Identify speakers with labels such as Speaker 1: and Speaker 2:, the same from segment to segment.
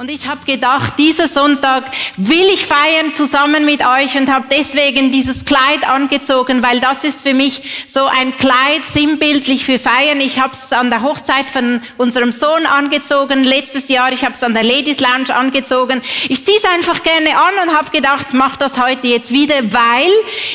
Speaker 1: Und ich habe gedacht, dieser Sonntag will ich feiern zusammen mit euch und habe deswegen dieses Kleid angezogen, weil das ist für mich so ein Kleid sinnbildlich für Feiern. Ich habe es an der Hochzeit von unserem Sohn angezogen, letztes Jahr. Ich habe es an der Ladies Lounge angezogen. Ich ziehe es einfach gerne an und habe gedacht, mach das heute jetzt wieder, weil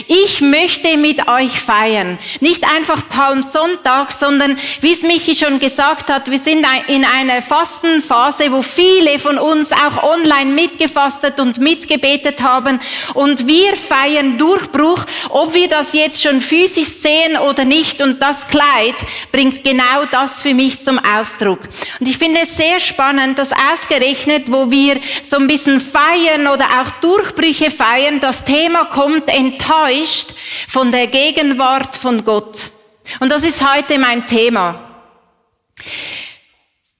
Speaker 1: ich möchte mit euch feiern. Nicht einfach Palmsonntag, sondern wie es Michi schon gesagt hat, wir sind in einer Fastenphase, wo viele von uns auch online mitgefastet und mitgebetet haben und wir feiern Durchbruch, ob wir das jetzt schon physisch sehen oder nicht, und das Kleid bringt genau das für mich zum Ausdruck. Und ich finde es sehr spannend, dass ausgerechnet, wo wir so ein bisschen feiern oder auch Durchbrüche feiern, das Thema kommt, enttäuscht von der Gegenwart von Gott. Und das ist heute mein Thema.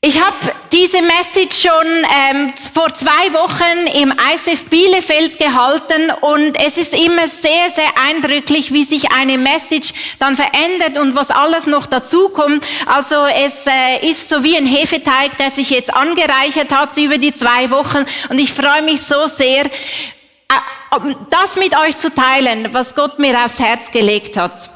Speaker 1: Ich habe diese Message schon vor 2 Wochen im ICF Bielefeld gehalten und es ist immer sehr, sehr eindrücklich, wie sich eine Message dann verändert und was alles noch dazu kommt. Also es ist so wie ein Hefeteig, der sich jetzt angereichert hat über die 2 Wochen, und ich freue mich so sehr, das mit euch zu teilen, was Gott mir aufs Herz gelegt hat.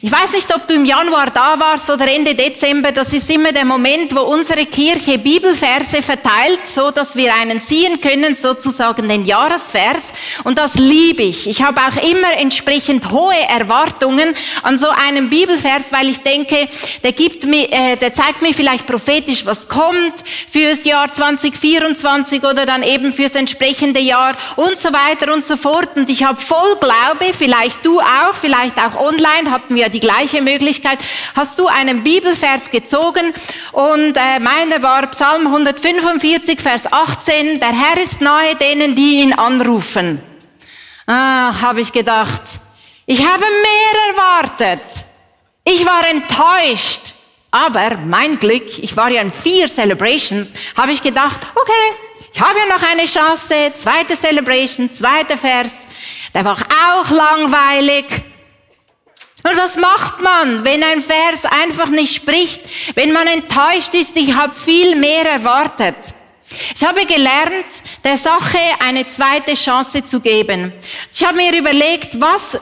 Speaker 1: Ich weiß nicht, ob du im Januar da warst oder Ende Dezember. Das ist immer der Moment, wo unsere Kirche Bibelverse verteilt, so dass wir einen ziehen können, sozusagen den Jahresvers. Und das liebe ich. Ich habe auch immer entsprechend hohe Erwartungen an so einem Bibelvers, weil ich denke, der zeigt mir vielleicht prophetisch, was kommt fürs Jahr 2024 oder dann eben fürs entsprechende Jahr und so weiter und so fort. Und ich habe voll Glaube, vielleicht du auch, vielleicht auch online, hatten wir die gleiche Möglichkeit. Hast du einen Bibelvers gezogen? Und meiner war Psalm 145, Vers 18. Der Herr ist nahe denen, die ihn anrufen. Habe ich gedacht. Ich habe mehr erwartet. Ich war enttäuscht. Aber mein Glück, ich war ja in 4 Celebrations, habe ich gedacht, okay, ich habe ja noch eine Chance. 2. Celebration, 2. Vers. Der war auch langweilig. Und was macht man, wenn ein Vers einfach nicht spricht, wenn man enttäuscht ist? Ich habe viel mehr erwartet. Ich habe gelernt, der Sache eine 2. Chance zu geben. Ich habe mir überlegt,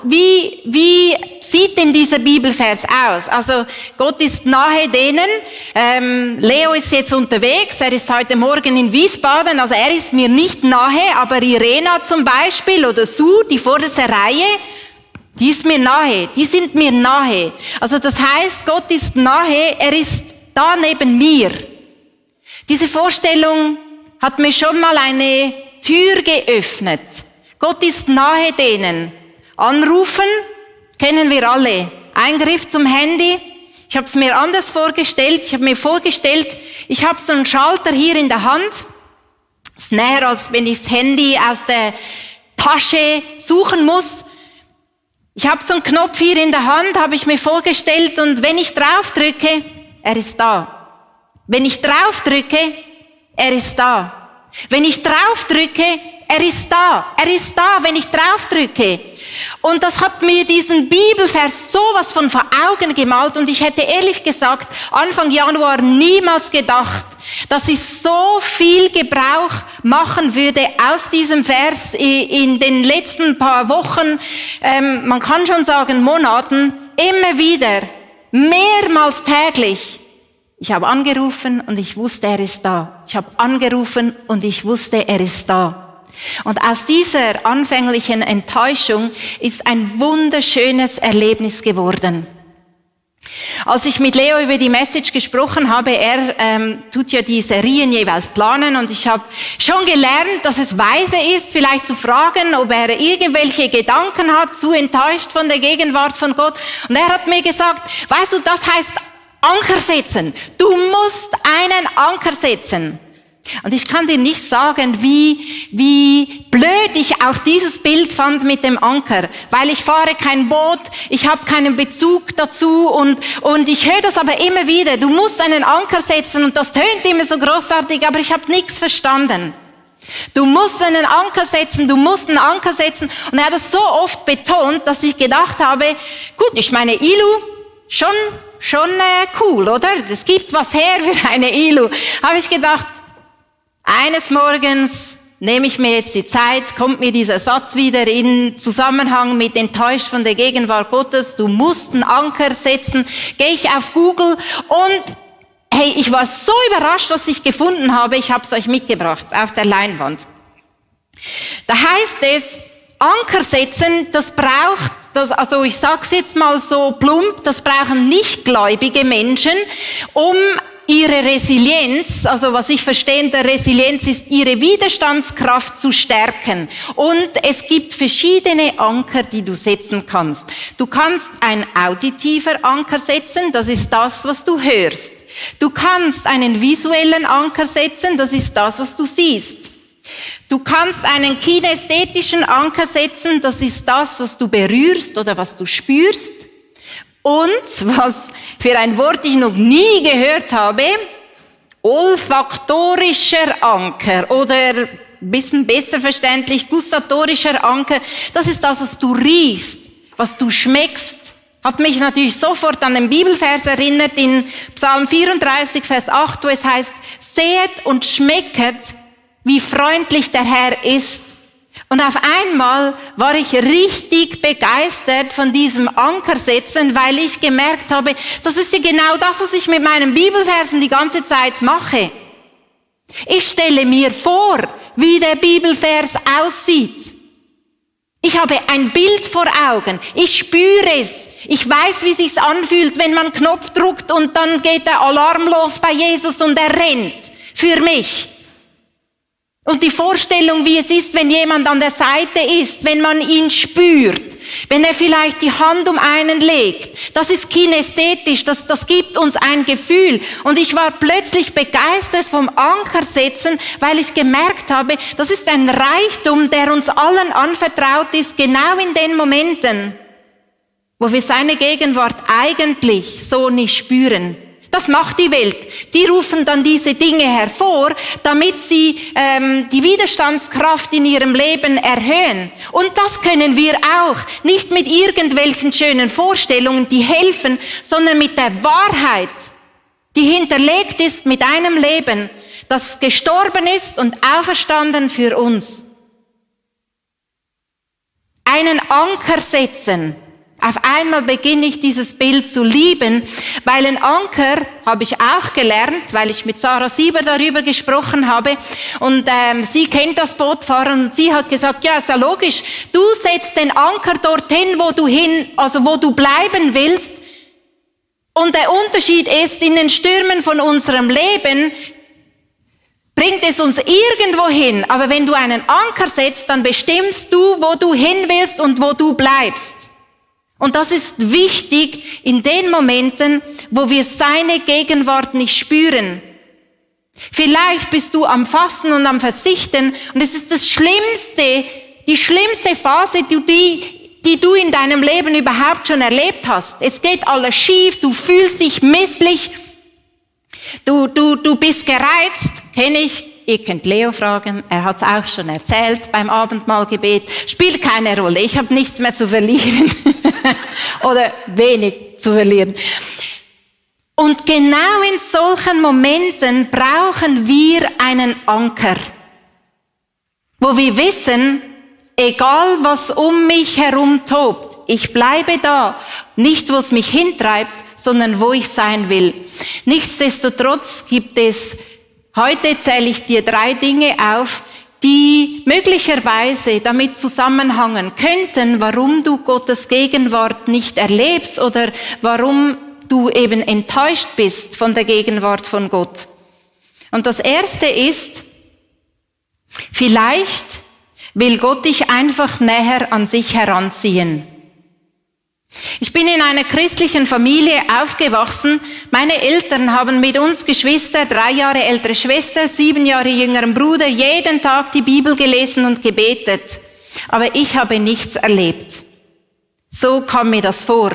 Speaker 1: wie sieht denn dieser Bibelvers aus? Also Gott ist nahe denen. Leo ist jetzt unterwegs, er ist heute Morgen in Wiesbaden, also er ist mir nicht nahe, aber Irena zum Beispiel oder Sue, die vorderste Reihe, die ist mir nahe, die sind mir nahe. Also das heißt, Gott ist nahe, er ist da neben mir. Diese Vorstellung hat mir schon mal eine Tür geöffnet. Gott ist nahe denen. Anrufen kennen wir alle. Eingriff zum Handy. Ich habe es mir anders vorgestellt. Ich habe mir vorgestellt, ich habe so einen Schalter hier in der Hand. Das ist näher, als wenn ich das Handy aus der Tasche suchen muss. Ich habe so einen Knopf hier in der Hand, habe ich mir vorgestellt, und wenn ich drauf drücke, er ist da. Wenn ich drauf drücke, er ist da. Wenn ich drauf drücke, er ist da. Er ist da, wenn ich drauf drücke. Und das hat mir diesen Bibelvers sowas von vor Augen gemalt, und ich hätte ehrlich gesagt Anfang Januar niemals gedacht, dass ich so viel Gebrauch machen würde aus diesem Vers in den letzten paar Wochen, man kann schon sagen Monaten, immer wieder, mehrmals täglich. Ich habe angerufen und ich wusste, er ist da. Ich habe angerufen und ich wusste, er ist da. Und aus dieser anfänglichen Enttäuschung ist ein wunderschönes Erlebnis geworden. Als ich mit Leo über die Message gesprochen habe, er tut ja die Serien jeweils planen, und ich habe schon gelernt, dass es weise ist, vielleicht zu fragen, ob er irgendwelche Gedanken hat, zu enttäuscht von der Gegenwart von Gott. Und er hat mir gesagt, weißt du, das heißt Anker setzen. Du musst einen Anker setzen. Und ich kann dir nicht sagen, wie blöd ich auch dieses Bild fand mit dem Anker, weil ich fahre kein Boot, ich habe keinen Bezug dazu, und ich höre das aber immer wieder. Du musst einen Anker setzen, und das tönt immer so großartig, aber ich habe nichts verstanden. Du musst einen Anker setzen, du musst einen Anker setzen. Und er hat das so oft betont, dass ich gedacht habe, gut, ich meine, Ilu, schon cool, oder? Es gibt was her für eine Ilu. Habe ich gedacht, Eines Morgens nehme ich mir jetzt die Zeit, kommt mir dieser Satz wieder in Zusammenhang mit enttäuscht von der Gegenwart Gottes, du musst einen Anker setzen, gehe ich auf Google und hey, ich war so überrascht, was ich gefunden habe, ich habe es euch mitgebracht auf der Leinwand. Da heißt es, Anker setzen, also ich sag's jetzt mal so plump, das brauchen nichtgläubige Menschen, um ihre Resilienz, also was ich verstehe unter Resilienz ist, ihre Widerstandskraft zu stärken. Und es gibt verschiedene Anker, die du setzen kannst. Du kannst ein auditiver Anker setzen, das ist das, was du hörst. Du kannst einen visuellen Anker setzen, das ist das, was du siehst. Du kannst einen kinästhetischen Anker setzen, das ist das, was du berührst oder was du spürst. Und, was für ein Wort ich noch nie gehört habe, olfaktorischer Anker oder ein bisschen besser verständlich, gustatorischer Anker, das ist das, was du riechst, was du schmeckst. Hat mich natürlich sofort an den Bibelvers erinnert in Psalm 34, Vers 8, wo es heißt, sehet und schmecket, wie freundlich der Herr ist. Und auf einmal war ich richtig begeistert von diesem Ankersetzen, weil ich gemerkt habe, das ist ja genau das, was ich mit meinen Bibelversen die ganze Zeit mache. Ich stelle mir vor, wie der Bibelvers aussieht. Ich habe ein Bild vor Augen. Ich spüre es. Ich weiß, wie es sich anfühlt, wenn man einen Knopf drückt und dann geht der Alarm los bei Jesus und er rennt für mich. Und die Vorstellung, wie es ist, wenn jemand an der Seite ist, wenn man ihn spürt, wenn er vielleicht die Hand um einen legt, das ist kinästhetisch, das gibt uns ein Gefühl. Und ich war plötzlich begeistert vom Ankersetzen, weil ich gemerkt habe, das ist ein Reichtum, der uns allen anvertraut ist, genau in den Momenten, wo wir seine Gegenwart eigentlich so nicht spüren. Das macht die Welt. Die rufen dann diese Dinge hervor, damit sie die Widerstandskraft in ihrem Leben erhöhen. Und das können wir auch. Nicht mit irgendwelchen schönen Vorstellungen, die helfen, sondern mit der Wahrheit, die hinterlegt ist mit einem Leben, das gestorben ist und auferstanden für uns. Einen Anker setzen. Auf einmal beginne ich dieses Bild zu lieben, weil ein Anker, habe ich auch gelernt, weil ich mit Sarah Sieber darüber gesprochen habe und sie kennt das Bootfahren und sie hat gesagt, ja, ist ja logisch, du setzt den Anker dorthin, wo du bleiben willst und der Unterschied ist, in den Stürmen von unserem Leben bringt es uns irgendwo hin, aber wenn du einen Anker setzt, dann bestimmst du, wo du hin willst und wo du bleibst. Und das ist wichtig in den Momenten, wo wir seine Gegenwart nicht spüren. Vielleicht bist du am Fasten und am Verzichten und es ist die schlimmste Phase, die du in deinem Leben überhaupt schon erlebt hast. Es geht alles schief, du fühlst dich misslich, du bist gereizt, kenne ich. Ihr könnt Leo fragen, er hat es auch schon erzählt beim Abendmahlgebet. Spielt keine Rolle, ich habe nichts mehr zu verlieren. Oder wenig zu verlieren. Und genau in solchen Momenten brauchen wir einen Anker, wo wir wissen, egal was um mich herum tobt, ich bleibe da, nicht wo es mich hintreibt, sondern wo ich sein will. Nichtsdestotrotz gibt es, heute zähle ich dir 3 Dinge auf, die möglicherweise damit zusammenhängen könnten, warum du Gottes Gegenwart nicht erlebst oder warum du eben enttäuscht bist von der Gegenwart von Gott. Und das erste ist, vielleicht will Gott dich einfach näher an sich heranziehen. Ich bin in einer christlichen Familie aufgewachsen. Meine Eltern haben mit uns Geschwister, 3 Jahre ältere Schwester, 7 Jahre jüngeren Bruder, jeden Tag die Bibel gelesen und gebetet. Aber ich habe nichts erlebt. So kam mir das vor.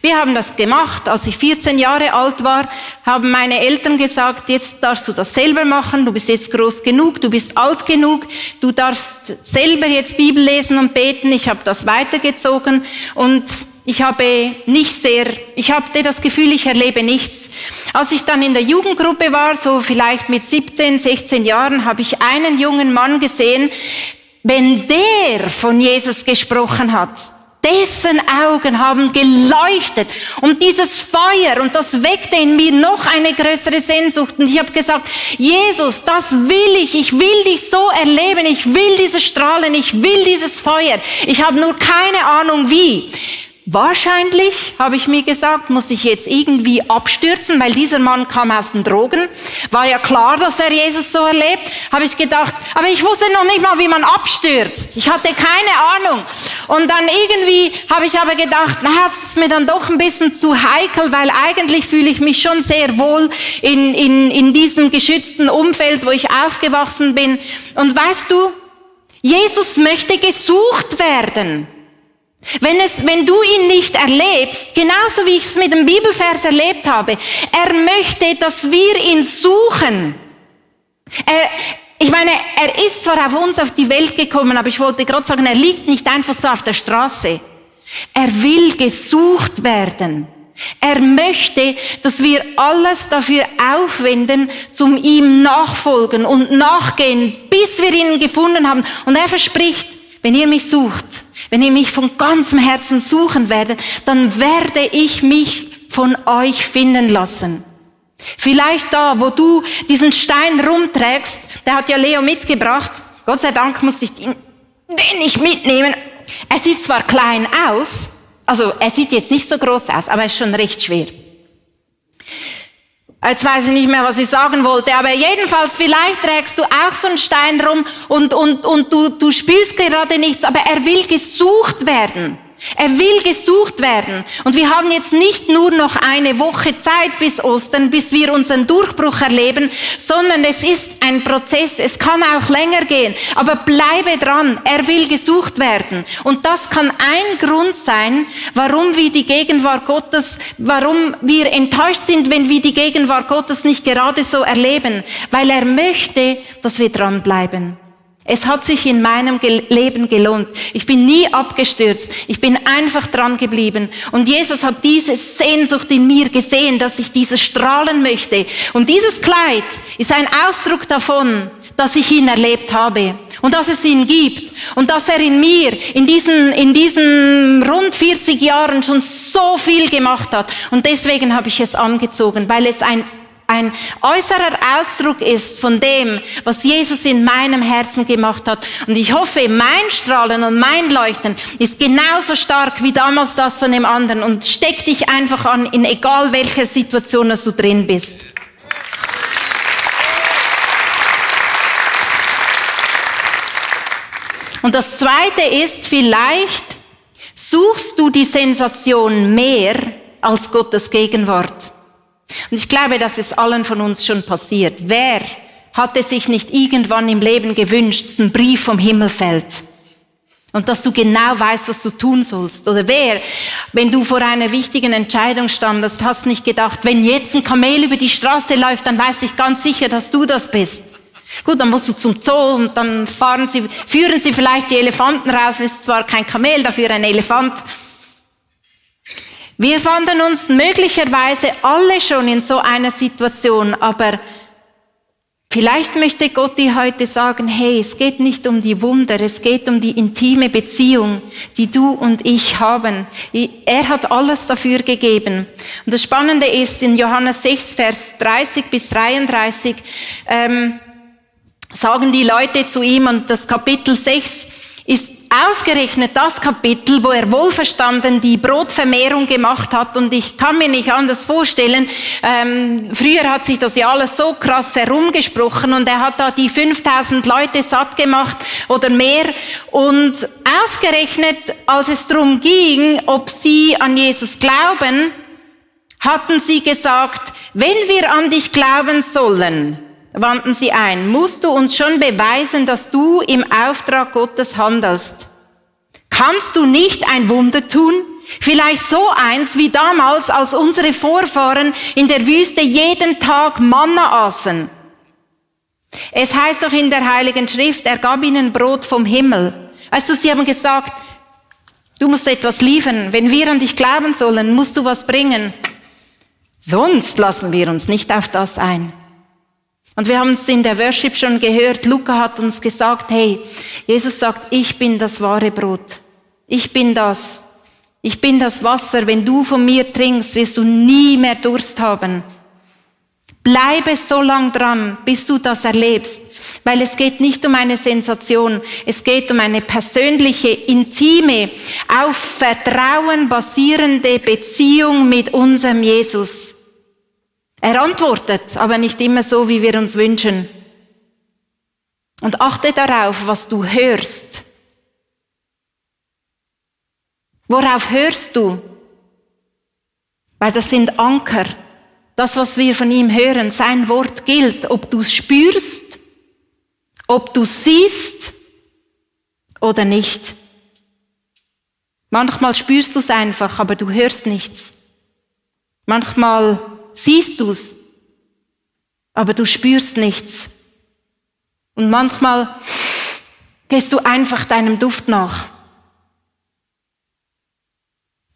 Speaker 1: Wir haben das gemacht. Als ich 14 Jahre alt war, haben meine Eltern gesagt, jetzt darfst du das selber machen, du bist jetzt groß genug, du bist alt genug, du darfst selber jetzt Bibel lesen und beten. Ich habe das weitergezogen und ich hatte das Gefühl, ich erlebe nichts. Als ich dann in der Jugendgruppe war, so vielleicht mit 17, 16 Jahren, habe ich einen jungen Mann gesehen, wenn der von Jesus gesprochen hat, dessen Augen haben geleuchtet und dieses Feuer, und das weckte in mir noch eine größere Sehnsucht. Und ich habe gesagt, Jesus, das will ich will dich so erleben, ich will diese Strahlen, ich will dieses Feuer. Ich habe nur keine Ahnung wie. Wahrscheinlich, habe ich mir gesagt, muss ich jetzt irgendwie abstürzen, weil dieser Mann kam aus den Drogen. War ja klar, dass er Jesus so erlebt. Habe ich gedacht, aber ich wusste noch nicht mal, wie man abstürzt. Ich hatte keine Ahnung. Und dann irgendwie habe ich aber gedacht, naja, das ist mir dann doch ein bisschen zu heikel, weil eigentlich fühle ich mich schon sehr wohl in diesem geschützten Umfeld, wo ich aufgewachsen bin. Und weißt du, Jesus möchte gesucht werden. Wenn du ihn nicht erlebst, genauso wie ich es mit dem Bibelvers erlebt habe, er möchte, dass wir ihn suchen. Er ist zwar auf uns auf die Welt gekommen, aber ich wollte gerade sagen, er liegt nicht einfach so auf der Straße. Er will gesucht werden. Er möchte, dass wir alles dafür aufwenden, zum ihm nachfolgen und nachgehen, bis wir ihn gefunden haben. Und er verspricht, wenn ihr mich sucht, wenn ihr mich von ganzem Herzen suchen werdet, dann werde ich mich von euch finden lassen. Vielleicht da, wo du diesen Stein rumträgst, der hat ja Leo mitgebracht. Gott sei Dank musste ich den nicht mitnehmen. Er sieht zwar klein aus, also er sieht jetzt nicht so groß aus, aber er ist schon recht schwer. Jetzt weiß ich nicht mehr, was ich sagen wollte, aber jedenfalls, vielleicht trägst du auch so einen Stein rum und du spürst gerade nichts, aber er will gesucht werden. Er will gesucht werden. Und wir haben jetzt nicht nur noch eine Woche Zeit bis Ostern, bis wir unseren Durchbruch erleben, sondern es ist ein Prozess. Es kann auch länger gehen. Aber bleibe dran. Er will gesucht werden. Und das kann ein Grund sein, warum wir enttäuscht sind, wenn wir die Gegenwart Gottes nicht gerade so erleben. Weil er möchte, dass wir dranbleiben. Es hat sich in meinem Leben gelohnt. Ich bin nie abgestürzt. Ich bin einfach dran geblieben. Und Jesus hat diese Sehnsucht in mir gesehen, dass ich dieses strahlen möchte. Und dieses Kleid ist ein Ausdruck davon, dass ich ihn erlebt habe. Und dass es ihn gibt. Und dass er in mir, in diesen rund 40 Jahren schon so viel gemacht hat. Und deswegen habe ich es angezogen, weil es ein äußerer Ausdruck ist von dem, was Jesus in meinem Herzen gemacht hat. Und ich hoffe, mein Strahlen und mein Leuchten ist genauso stark wie damals das von dem anderen. Und steck dich einfach an, in egal welcher Situation dass du drin bist. Und das Zweite ist, vielleicht suchst du die Sensation mehr als Gottes Gegenwart. Und ich glaube, das ist allen von uns schon passiert. Wer hatte sich nicht irgendwann im Leben gewünscht, dass ein Brief vom Himmel fällt und dass du genau weißt, was du tun sollst? Oder wer, wenn du vor einer wichtigen Entscheidung standest, hast nicht gedacht, wenn jetzt ein Kamel über die Straße läuft, dann weiß ich ganz sicher, dass du das bist. Gut, dann musst du zum Zoo und dann führen sie vielleicht die Elefanten raus. Es ist zwar kein Kamel, dafür ein Elefant. Wir fanden uns möglicherweise alle schon in so einer Situation, aber vielleicht möchte Gott dir heute sagen, hey, es geht nicht um die Wunder, es geht um die intime Beziehung, die du und ich haben. Er hat alles dafür gegeben. Und das Spannende ist, in Johannes 6, Vers 30 bis 33, sagen die Leute zu ihm, und das Kapitel 6 ist ausgerechnet das Kapitel, wo er wohlverstanden die Brotvermehrung gemacht hat, und ich kann mir nicht anders vorstellen, früher hat sich das ja alles so krass herumgesprochen und er hat da die 5000 Leute satt gemacht oder mehr, und ausgerechnet, als es darum ging, ob sie an Jesus glauben, hatten sie gesagt, wenn wir an dich glauben sollen, wandten sie ein, musst du uns schon beweisen, dass du im Auftrag Gottes handelst. Kannst du nicht ein Wunder tun? Vielleicht so eins wie damals, als unsere Vorfahren in der Wüste jeden Tag Manna aßen. Es heißt doch in der Heiligen Schrift, er gab ihnen Brot vom Himmel. Weißt du, sie haben gesagt, du musst etwas liefern. Wenn wir an dich glauben sollen, musst du was bringen. Sonst lassen wir uns nicht auf das ein. Und wir haben es in der Worship schon gehört, Luca hat uns gesagt, hey, Jesus sagt, ich bin das wahre Brot. Ich bin das Wasser. Wenn du von mir trinkst, wirst du nie mehr Durst haben. Bleibe so lang dran, bis du das erlebst. Weil es geht nicht um eine Sensation, es geht um eine persönliche, intime, auf Vertrauen basierende Beziehung mit unserem Jesus. Er antwortet, aber nicht immer so, wie wir uns wünschen. Und achte darauf, was du hörst. Worauf hörst du? Weil das sind Anker. Das, was wir von ihm hören, sein Wort gilt, ob du es spürst, ob du es siehst oder nicht. Manchmal spürst du es einfach, aber du hörst nichts. Manchmal siehst du es, aber du spürst nichts. Und manchmal gehst du einfach deinem Duft nach.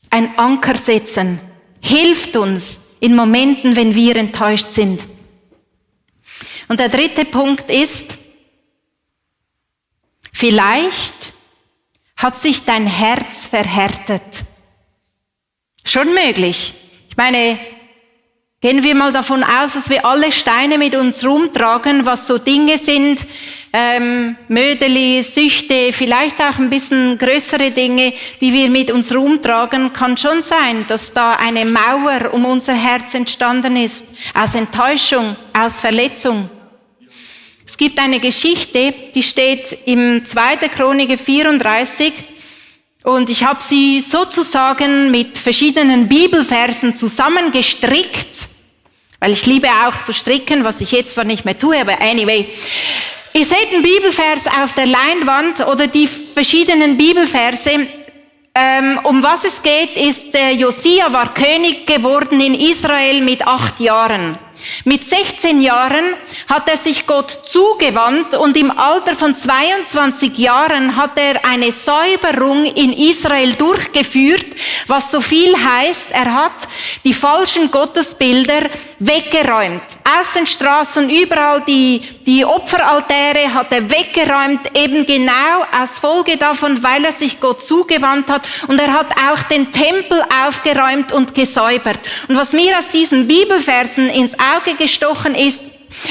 Speaker 1: Ein Anker setzen hilft uns in Momenten, wenn wir enttäuscht sind. Und der dritte Punkt ist, vielleicht hat sich dein Herz verhärtet. Schon möglich. Ich meine, gehen wir mal davon aus, dass wir alle Steine mit uns rumtragen, was so Dinge sind, Mödeli, Süchte, vielleicht auch ein bisschen größere Dinge, die wir mit uns rumtragen, kann schon sein, dass da eine Mauer um unser Herz entstanden ist, aus Enttäuschung, aus Verletzung. Es gibt eine Geschichte, die steht im 2. Chronik 34 und ich habe sie sozusagen mit verschiedenen Bibelversen zusammengestrickt, weil ich liebe auch zu stricken, was ich jetzt zwar nicht mehr tue, aber anyway. Ihr seht einen Bibelvers auf der Leinwand oder die verschiedenen Bibelverse. Um was es geht, ist, Josia war König geworden in Israel mit 8 Jahren. Mit 16 Jahren hat er sich Gott zugewandt und im Alter von 22 Jahren hat er eine Säuberung in Israel durchgeführt, was so viel heißt, er hat die falschen Gottesbilder weggeräumt. Aus den Straßen, überall die Opferaltäre hat er weggeräumt, eben genau als Folge davon, weil er sich Gott zugewandt hat. Und er hat auch den Tempel aufgeräumt und gesäubert. Und was mir aus diesen Bibelversen ins Auge gestochen ist,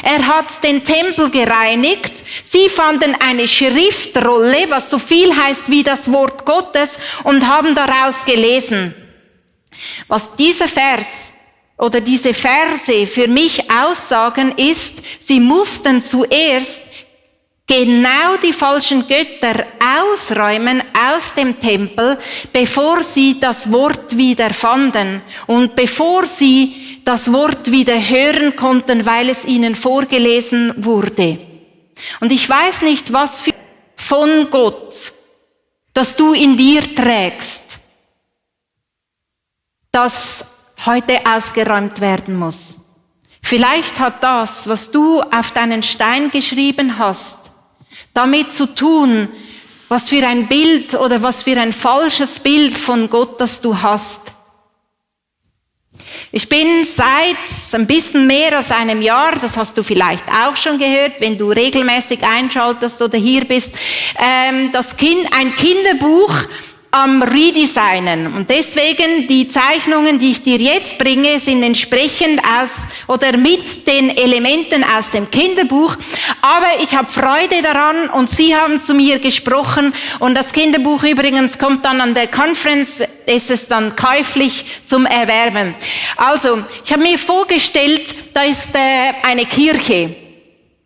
Speaker 1: er hat den Tempel gereinigt. Sie fanden eine Schriftrolle, was so viel heißt wie das Wort Gottes, und haben daraus gelesen. Was dieser Vers oder diese Verse für mich aussagen ist, sie mussten zuerst genau die falschen Götter ausräumen aus dem Tempel, bevor sie das Wort wieder fanden und bevor sie das Wort wieder hören konnten, weil es ihnen vorgelesen wurde. Und ich weiß nicht, was für von Gott, das du in dir trägst, das heute ausgeräumt werden muss. Vielleicht hat das, was du auf deinen Stein geschrieben hast, damit zu tun, was für ein Bild oder was für ein falsches Bild von Gott, das du hast. Ich bin seit ein bisschen mehr als einem Jahr, das hast du vielleicht auch schon gehört, wenn du regelmäßig einschaltest oder hier bist, ein Kinderbuch am Redesignen. Und deswegen die Zeichnungen, die ich dir jetzt bringe, sind entsprechend mit den Elementen aus dem Kinderbuch. Aber ich habe Freude daran und sie haben zu mir gesprochen. Und das Kinderbuch übrigens kommt dann an der Conference, ist es dann käuflich zum Erwerben. Also, ich habe mir vorgestellt, da ist eine Kirche.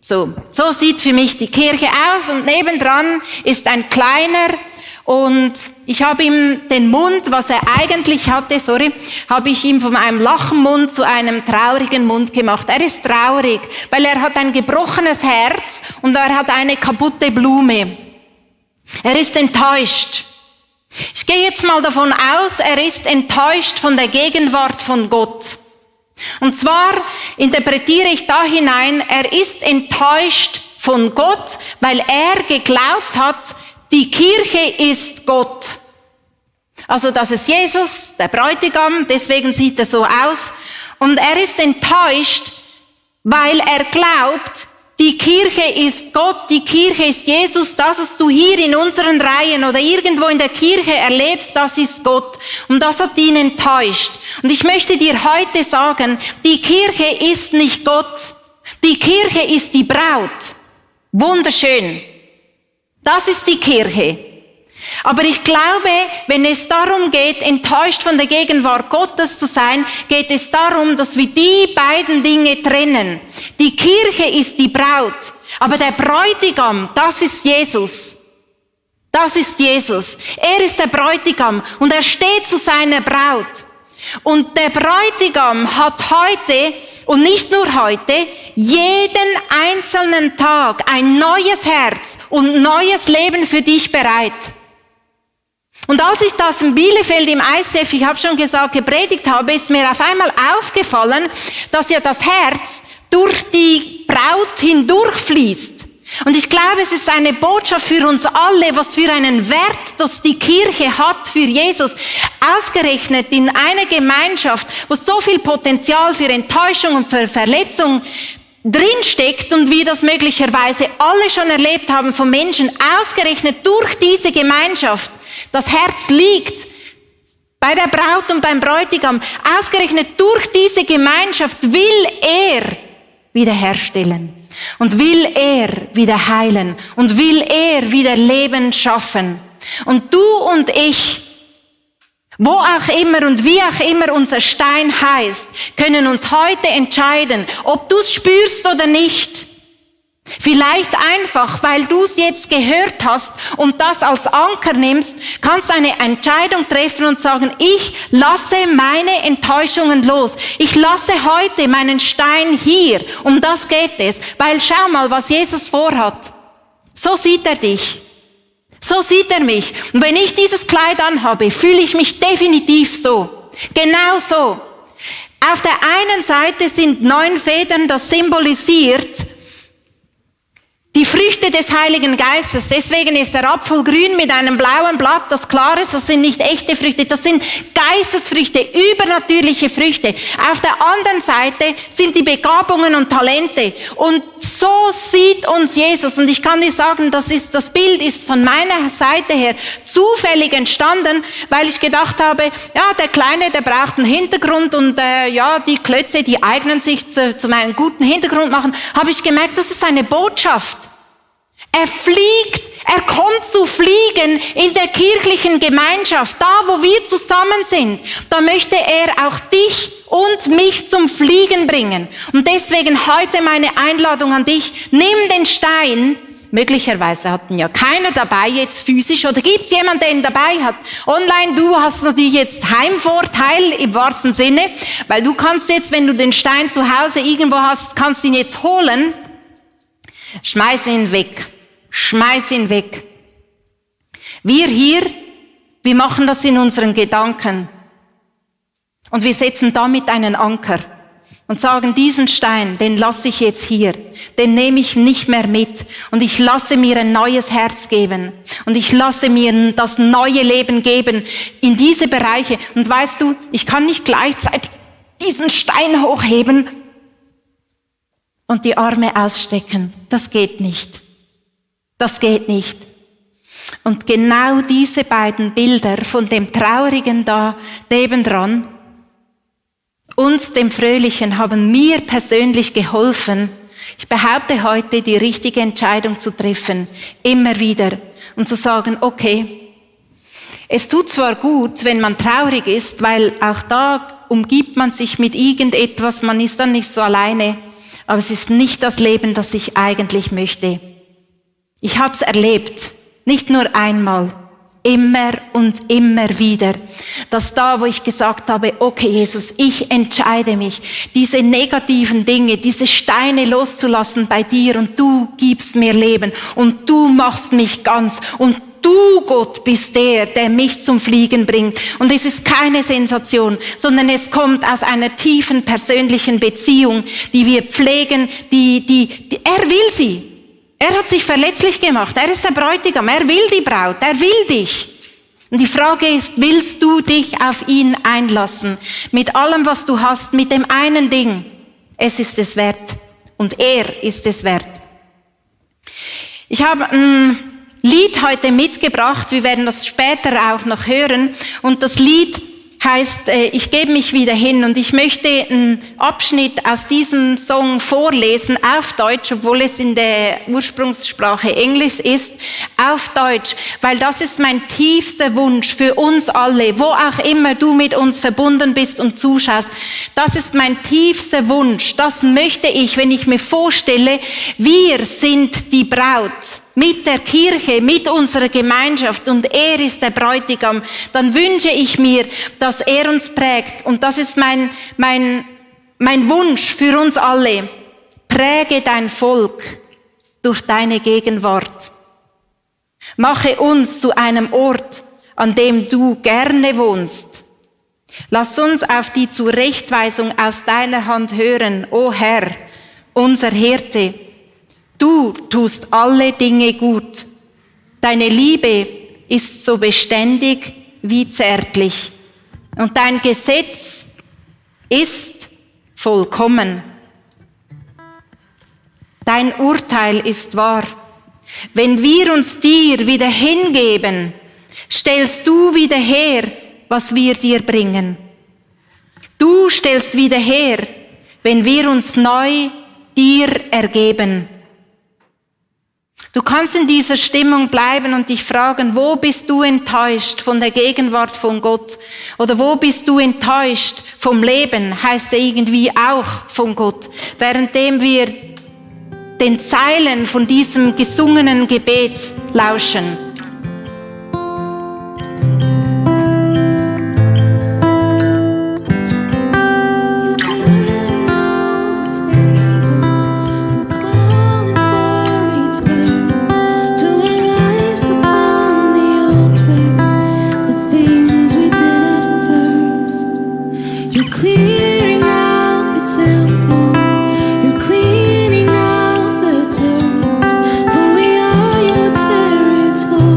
Speaker 1: So sieht für mich die Kirche aus und nebendran ist ein kleiner. Und ich habe ihm den Mund, was er eigentlich hatte, habe ich ihm von einem Lachenmund zu einem traurigen Mund gemacht. Er ist traurig, weil er hat ein gebrochenes Herz und er hat eine kaputte Blume. Er ist enttäuscht. Ich gehe jetzt mal davon aus, er ist enttäuscht von der Gegenwart von Gott. Und zwar interpretiere ich da hinein, er ist enttäuscht von Gott, weil er geglaubt hat, die Kirche ist Gott. Also das ist Jesus, der Bräutigam, deswegen sieht er so aus. Und er ist enttäuscht, weil er glaubt, die Kirche ist Gott, die Kirche ist Jesus, das, was du hier in unseren Reihen oder irgendwo in der Kirche erlebst, das ist Gott. Und das hat ihn enttäuscht. Und ich möchte dir heute sagen, die Kirche ist nicht Gott. Die Kirche ist die Braut. Wunderschön. Das ist die Kirche. Aber ich glaube, wenn es darum geht, enttäuscht von der Gegenwart Gottes zu sein, geht es darum, dass wir die beiden Dinge trennen. Die Kirche ist die Braut, aber der Bräutigam, das ist Jesus. Das ist Jesus. Er ist der Bräutigam und er steht zu seiner Braut. Und der Bräutigam hat heute, und nicht nur heute, jeden einzelnen Tag ein neues Herz und neues Leben für dich bereit. Und als ich das in Bielefeld im ICF, ich habe schon gesagt, gepredigt habe, ist mir auf einmal aufgefallen, dass ja das Herz durch die Braut hindurchfließt. Und ich glaube, es ist eine Botschaft für uns alle, was für einen Wert, das die Kirche hat für Jesus. Ausgerechnet in einer Gemeinschaft, wo so viel Potenzial für Enttäuschung und für Verletzung drinsteckt und wir das möglicherweise alle schon erlebt haben von Menschen, ausgerechnet durch diese Gemeinschaft. Das Herz liegt bei der Braut und beim Bräutigam. Ausgerechnet durch diese Gemeinschaft will er wiederherstellen und will er wieder heilen und will er wieder Leben schaffen. Und du und ich, wo auch immer und wie auch immer unser Stein heißt, können uns heute entscheiden, ob du es spürst oder nicht. Vielleicht einfach, weil du es jetzt gehört hast und das als Anker nimmst, kannst du eine Entscheidung treffen und sagen, ich lasse meine Enttäuschungen los. Ich lasse heute meinen Stein hier. Um das geht es. Weil schau mal, was Jesus vorhat. So sieht er dich. So sieht er mich. Und wenn ich dieses Kleid anhabe, fühle ich mich definitiv so. Genau so. Auf der einen Seite sind 9 Federn, das symbolisiert die Früchte des Heiligen Geistes. Deswegen ist der Apfel grün mit einem blauen Blatt, das klar ist, das sind nicht echte Früchte, das sind Geistesfrüchte, übernatürliche Früchte. Auf der anderen Seite sind die Begabungen und Talente. Und so sieht uns Jesus. Und ich kann dir sagen, das Bild ist von meiner Seite her zufällig entstanden, weil ich gedacht habe, ja, der Kleine, der braucht einen Hintergrund und ja, die Klötze, die eignen sich zu meinem guten Hintergrund machen. Habe ich gemerkt, das ist eine Botschaft. Er fliegt, er kommt zu fliegen in der kirchlichen Gemeinschaft, da wo wir zusammen sind. Da möchte er auch dich und mich zum Fliegen bringen. Und deswegen heute meine Einladung an dich, nimm den Stein. Möglicherweise hat ihn ja keiner dabei jetzt physisch, oder gibt's jemanden, der ihn dabei hat? Online, du hast natürlich jetzt Heimvorteil im wahrsten Sinne, weil du kannst jetzt, wenn du den Stein zu Hause irgendwo hast, kannst ihn jetzt holen. Schmeiß ihn weg. Schmeiß ihn weg. Wir hier, wir machen das in unseren Gedanken. Und wir setzen damit einen Anker und sagen, diesen Stein, den lasse ich jetzt hier. Den nehme ich nicht mehr mit. Und ich lasse mir ein neues Herz geben. Und ich lasse mir das neue Leben geben in diese Bereiche. Und weißt du, ich kann nicht gleichzeitig diesen Stein hochheben und die Arme ausstrecken. Das geht nicht. Das geht nicht. Und genau diese beiden Bilder von dem Traurigen da nebendran und dem Fröhlichen haben mir persönlich geholfen, ich behaupte heute, die richtige Entscheidung zu treffen, immer wieder, und zu sagen, okay, es tut zwar gut, wenn man traurig ist, weil auch da umgibt man sich mit irgendetwas, man ist dann nicht so alleine, aber es ist nicht das Leben, das ich eigentlich möchte. Ich habe es erlebt, nicht nur einmal, immer und immer wieder, dass da, wo ich gesagt habe, okay Jesus, ich entscheide mich, diese negativen Dinge, diese Steine loszulassen bei dir und du gibst mir Leben und du machst mich ganz und du, Gott, bist der mich zum Fliegen bringt. Und es ist keine Sensation, sondern es kommt aus einer tiefen persönlichen Beziehung, die wir pflegen, er will sie. Er hat sich verletzlich gemacht. Er ist der Bräutigam. Er will die Braut. Er will dich. Und die Frage ist, willst du dich auf ihn einlassen? Mit allem, was du hast, mit dem einen Ding. Es ist es wert. Und er ist es wert. Ich habe ein Lied heute mitgebracht. Wir werden das später auch noch hören. Und das Lied heißt, ich gebe mich wieder hin, und ich möchte einen Abschnitt aus diesem Song vorlesen auf Deutsch, obwohl es in der Ursprungssprache Englisch ist, auf Deutsch, weil das ist mein tiefster Wunsch für uns alle, wo auch immer du mit uns verbunden bist und zuschaust. Das ist mein tiefster Wunsch, das möchte ich, wenn ich mir vorstelle, wir sind die Braut. Mit der Kirche, mit unserer Gemeinschaft, und er ist der Bräutigam, dann wünsche ich mir, dass er uns prägt. Und das ist mein Wunsch für uns alle. Präge dein Volk durch deine Gegenwart. Mache uns zu einem Ort, an dem du gerne wohnst. Lass uns auf die Zurechtweisung aus deiner Hand hören, o Herr, unser Hirte. Du tust alle Dinge gut. Deine Liebe ist so beständig wie zärtlich. Und dein Gesetz ist vollkommen. Dein Urteil ist wahr. Wenn wir uns dir wieder hingeben, stellst du wieder her, was wir dir bringen. Du stellst wieder her, wenn wir uns neu dir ergeben. Du kannst in dieser Stimmung bleiben und dich fragen, wo bist du enttäuscht von der Gegenwart von Gott? Oder wo bist du enttäuscht vom Leben, heißt ja irgendwie auch von Gott. Währenddem wir den Zeilen von diesem gesungenen Gebet lauschen.
Speaker 2: Cleaning out the dirt, for we are your territory.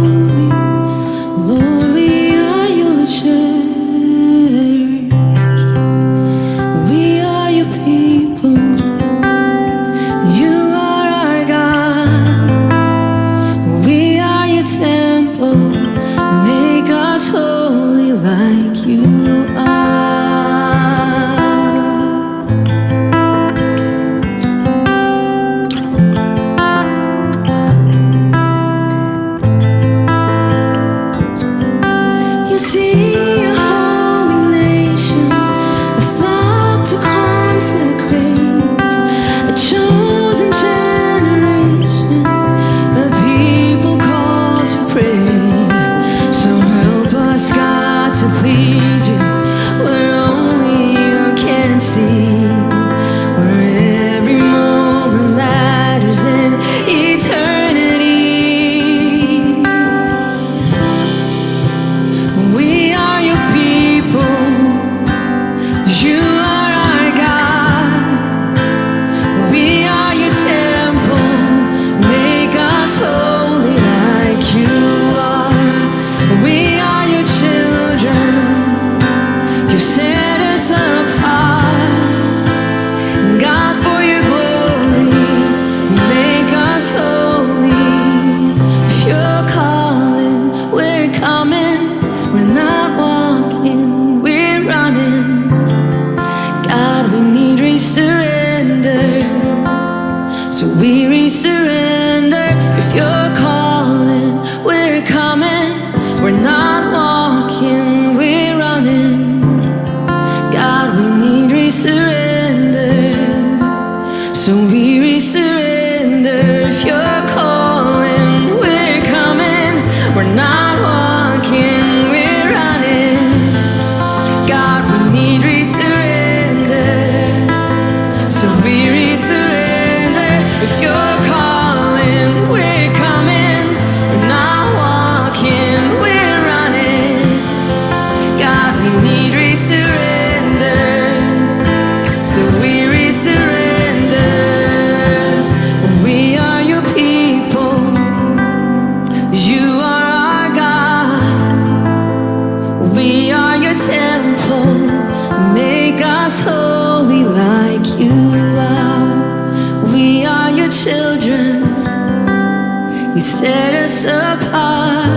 Speaker 2: us apart.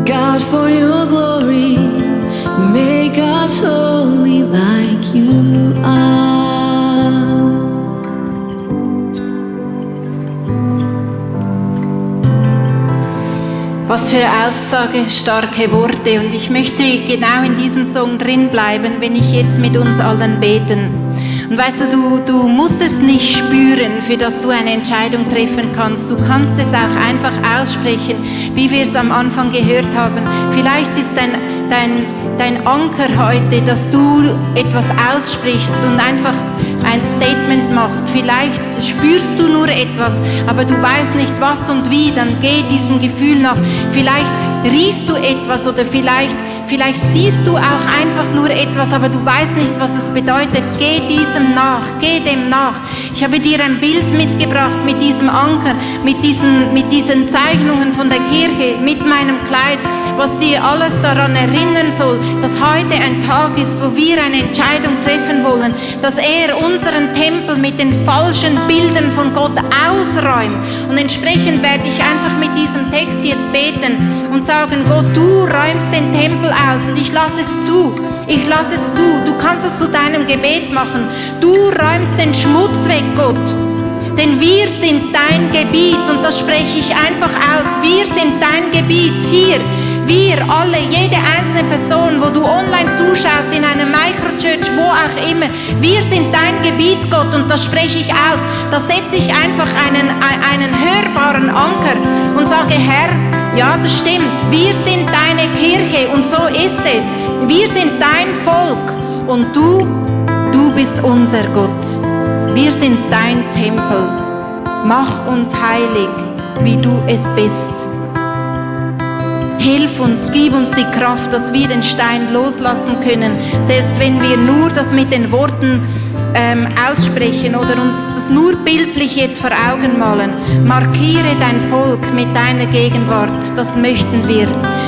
Speaker 2: God, for your glory, make us holy like you are.
Speaker 1: Was für aussagestarke Worte, und ich möchte genau in diesem Song drin bleiben, wenn ich jetzt mit uns allen beten. Und weißt du musst es nicht spüren, für das du eine Entscheidung treffen kannst. Du kannst es auch einfach aussprechen, wie wir es am Anfang gehört haben. Vielleicht ist dein Anker heute, dass du etwas aussprichst und einfach ein Statement machst. Vielleicht spürst du nur etwas, aber du weißt nicht was und wie. Dann geh diesem Gefühl nach. Vielleicht riechst du etwas oder vielleicht siehst du auch einfach nur etwas, aber du weißt nicht, was es bedeutet. Geh diesem nach, geh dem nach. Ich habe dir ein Bild mitgebracht mit diesem Anker, mit diesen Zeichnungen von der Kirche, mit meinem Kleid, was dir alles daran erinnern soll, dass heute ein Tag ist, wo wir eine Entscheidung treffen wollen, dass er unseren Tempel mit den falschen Bildern von Gott ausräumt. Und entsprechend werde ich einfach mit diesem Text jetzt beten und sagen, Gott, du räumst den Tempel aus und ich lasse es zu. Ich lasse es zu. Du kannst es zu deinem Gebet machen. Du räumst den Schmutz weg, Gott. Denn wir sind dein Gebiet und das spreche ich einfach aus. Wir sind dein Gebiet hier. Wir alle, jede einzelne Person, wo du online zuschaust, in einer Microchurch, wo auch immer. Wir sind dein Gebiet, Gott, und das spreche ich aus. Da setze ich einfach einen hörbaren Anker und sage, Herr, ja, das stimmt. Wir sind deine Kirche und so ist es. Wir sind dein Volk und du bist unser Gott. Wir sind dein Tempel. Mach uns heilig, wie du es bist. Hilf uns, gib uns die Kraft, dass wir den Stein loslassen können, selbst wenn wir nur das mit den Worten aussprechen oder uns das nur bildlich jetzt vor Augen malen. Markiere dein Volk mit deiner Gegenwart, das möchten wir.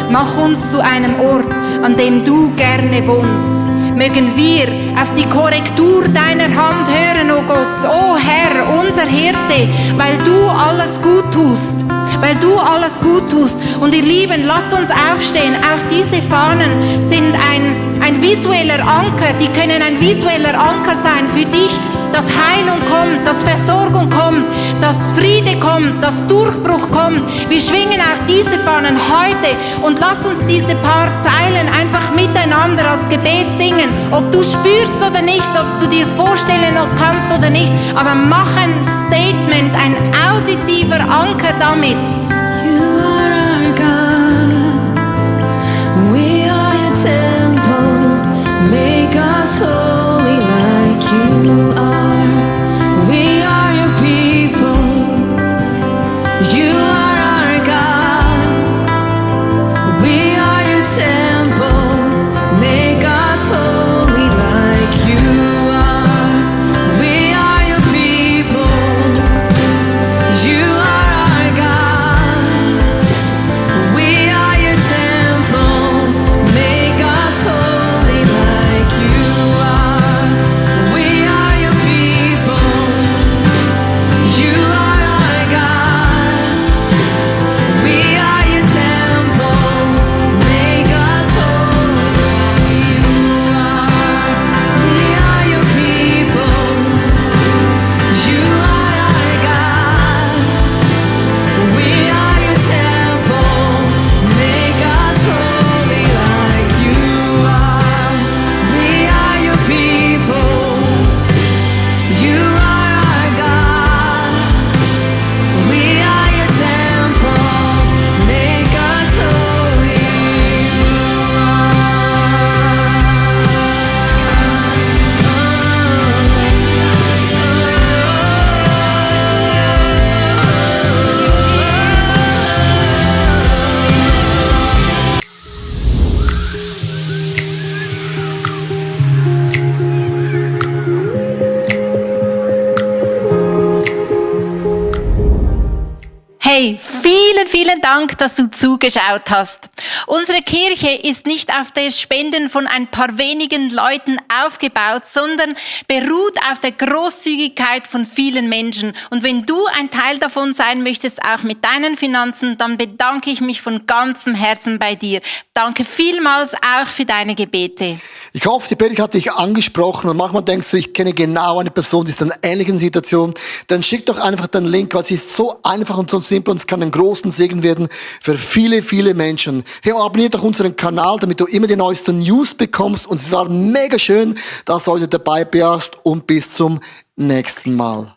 Speaker 1: Mach uns zu einem Ort, an dem du gerne wohnst. Mögen wir auf die Korrektur deiner Hand hören, oh Gott, oh Herr, unser Hirte, weil du alles gut tust. Weil du alles gut tust. Und ihr Lieben, lasst uns aufstehen. Auch diese Fahnen sind ein visueller Anker. Die können ein visueller Anker sein für dich, dass Heilung kommt, dass Versorgung kommt, dass Friede kommt, dass Durchbruch kommt. Wir schwingen auch diese Fahnen heute und lass uns diese paar Zeilen einfach miteinander als Gebet singen. Ob du spürst oder nicht, ob du dir vorstellen kannst oder nicht, aber mach ein Statement, ein auditiver Anker damit.
Speaker 2: You are our God, we are your temple, make us holy like you are. We are your people, you are our God, we are your temple, make us holy like you are. We are your people, you are our God, we are your temple, make us holy like you are. We are your people, you are our God,
Speaker 1: vielen, vielen Dank, dass du zugeschaut hast. Unsere Kirche ist nicht auf der Spenden von ein paar wenigen Leuten aufgebaut, sondern beruht auf der Großzügigkeit von vielen Menschen. Und wenn du ein Teil davon sein möchtest, auch mit deinen Finanzen, dann bedanke ich mich von ganzem Herzen bei dir. Danke vielmals auch für deine Gebete.
Speaker 3: Ich hoffe, die Predigt hat dich angesprochen und manchmal denkst du, ich kenne genau eine Person, die ist in einer ähnlichen Situation. Dann schick doch einfach den Link, weil es ist so einfach und so simpel und es kann einen großen Segen werden für viele, viele Menschen. Hey, abonniere doch unseren Kanal, damit du immer die neuesten News bekommst. Und es war mega schön, dass du heute dabei warst und bis zum nächsten Mal.